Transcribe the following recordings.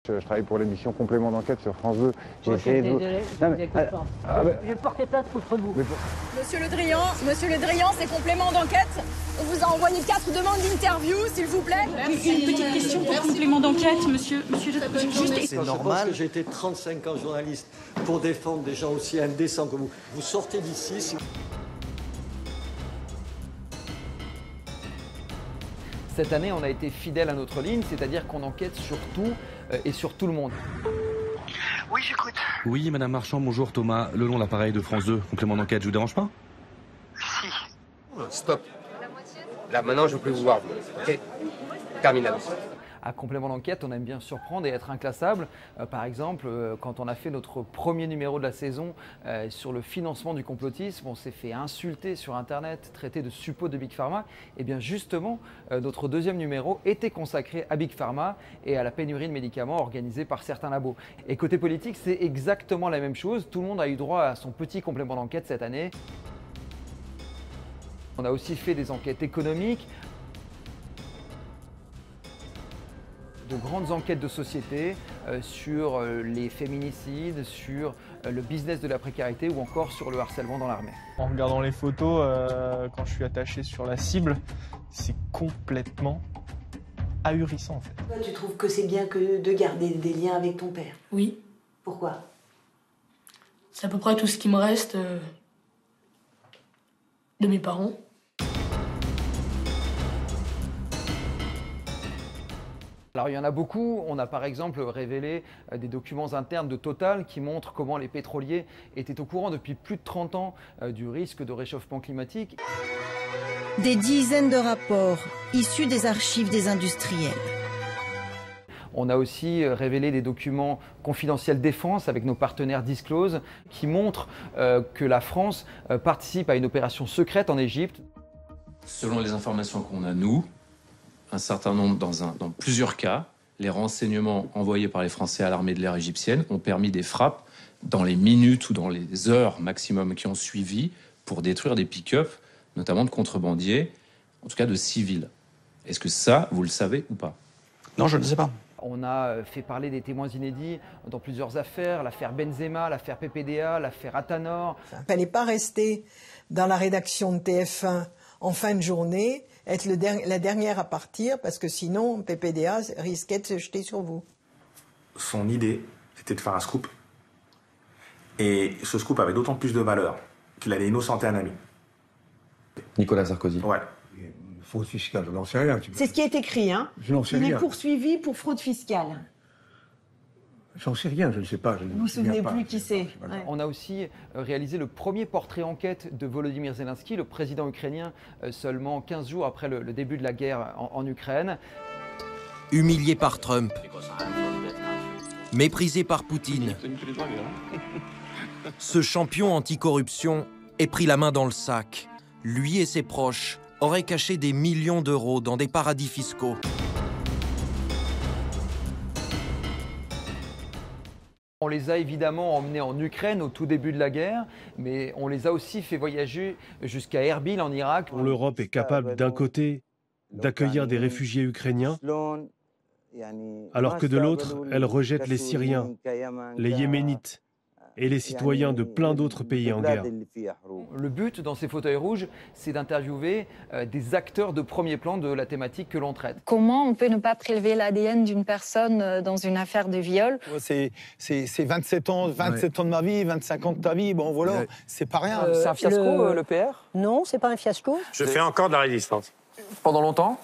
Je travaille pour l'émission Complément d'enquête sur France 2. J'ai essayé de... Désolé, Non, je vais porter plainte contre vous. Monsieur Le Drian, c'est Complément d'enquête. On vous a envoyé 4 demandes d'interview, s'il vous plaît. Une petite question pour Complément d'enquête, monsieur C'est normal. J'ai été 35 ans journaliste pour défendre des gens aussi indécents que vous. Vous sortez d'ici. Cette année, on a été fidèle à notre ligne, c'est-à-dire qu'on enquête sur tout et sur tout le monde. Oui, j'écoute. Oui, Madame Marchand, bonjour, Thomas Lelon, l'appareil de France 2, complément d'enquête, je vous dérange pas? Si. Stop. Là, maintenant, je veux plus vous voir. Ok. Terminal. À complément d'enquête, on aime bien surprendre et être inclassable. Par exemple, quand on a fait notre premier numéro de la saison sur le financement du complotisme, on s'est fait insulter sur Internet, traité de suppôt de Big Pharma. Et bien justement, notre deuxième numéro était consacré à Big Pharma et à la pénurie de médicaments organisée par certains labos. Et côté politique, c'est exactement la même chose. Tout le monde a eu droit à son petit complément d'enquête cette année. On a aussi fait des enquêtes économiques, de grandes enquêtes de société sur les féminicides, sur le business de la précarité ou encore sur le harcèlement dans l'armée. En regardant les photos, quand je suis attaché sur la cible, c'est complètement ahurissant en fait. Tu trouves que c'est bien que de garder des liens avec ton père? Oui. Pourquoi? C'est à peu près tout ce qui me reste de mes parents. Alors il y en a beaucoup. On a par exemple révélé des documents internes de Total qui montrent comment les pétroliers étaient au courant depuis plus de 30 ans du risque de réchauffement climatique. Des dizaines de rapports issus des archives des industriels. On a aussi révélé des documents confidentiels défense avec nos partenaires Disclose qui montrent que la France participe à une opération secrète en Égypte. Selon les informations qu'on a, nous, un certain nombre, dans plusieurs cas, les renseignements envoyés par les Français à l'armée de l'air égyptienne ont permis des frappes dans les minutes ou dans les heures maximum qui ont suivi pour détruire des pick-up, notamment de contrebandiers, en tout cas de civils. Est-ce que ça, vous le savez ou pas? Non, je ne sais pas. On a fait parler des témoins inédits dans plusieurs affaires, l'affaire Benzema, l'affaire PPDA, l'affaire Atanor. Il ne fallait pas rester dans la rédaction de TF1 en fin de journée, être la dernière à partir, parce que sinon, PPDA risquait de se jeter sur vous. Son idée, c'était de faire un scoop. Et ce scoop avait d'autant plus de valeur qu'il allait innocenter un ami. Nicolas Sarkozy. Ouais. Fraude fiscale, je n'en sais rien. C'est ce qui est écrit, hein? Je n'en sais rien. Il rien. est poursuivi pour fraude fiscale. J'en sais rien, je ne sais pas. Vous ne vous souvenez plus qui c'est? Ouais. On a aussi réalisé le premier portrait enquête de Volodymyr Zelensky, le président ukrainien, seulement 15 jours après le début de la guerre en Ukraine. Humilié par Trump, méprisé par Poutine, ce champion anticorruption est pris la main dans le sac. Lui et ses proches auraient caché des millions d'euros dans des paradis fiscaux. On les a évidemment emmenés en Ukraine au tout début de la guerre, mais on les a aussi fait voyager jusqu'à Erbil en Irak. L'Europe est capable d'un côté d'accueillir des réfugiés ukrainiens, alors que de l'autre, elle rejette les Syriens, les Yéménites et les citoyens de plein d'autres pays en guerre. Le but dans ces fauteuils rouges, c'est d'interviewer des acteurs de premier plan de la thématique que l'on traite. Comment on peut ne pas prélever l'ADN d'une personne dans une affaire de viol? C'est 27 ans, 27 ans de ma vie, 25 ans de ta vie, bon voilà, c'est pas rien. C'est un fiasco, le PR? Non, c'est pas un fiasco. Je fais encore de la résistance. Pendant longtemps?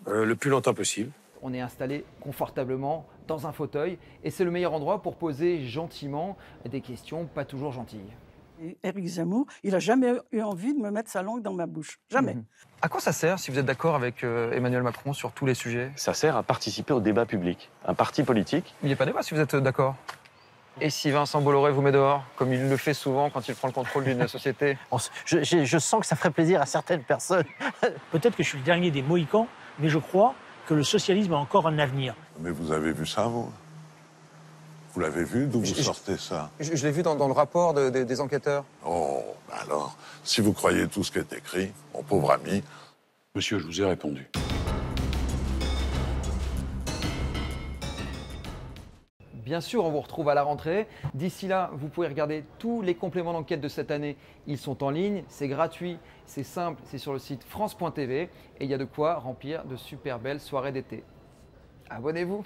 Le plus longtemps possible. On est installé confortablement dans un fauteuil et c'est le meilleur endroit pour poser gentiment des questions pas toujours gentilles. Éric Zemmour, il n'a jamais eu envie de me mettre sa langue dans ma bouche. Jamais. À quoi ça sert si vous êtes d'accord avec Emmanuel Macron sur tous les sujets? Ça sert à participer au débat public. Un parti politique... Il n'y a pas débat si vous êtes d'accord. Et si Vincent Bolloré vous met dehors, comme il le fait souvent quand il prend le contrôle d'une société? Je sens que ça ferait plaisir à certaines personnes. Peut-être que je suis le dernier des Mohicans, mais je crois que le socialisme a encore un avenir. Mais vous avez vu ça, vous? Vous l'avez vu? D'où vous sortez ça? Je l'ai vu dans le rapport des enquêteurs. Oh, ben alors, si vous croyez tout ce qui est écrit, mon pauvre ami... Monsieur, je vous ai répondu. Bien sûr, on vous retrouve à la rentrée. D'ici là, vous pouvez regarder tous les compléments d'enquête de cette année. Ils sont en ligne, c'est gratuit, c'est simple, c'est sur le site France.tv et il y a de quoi remplir de super belles soirées d'été. Abonnez-vous.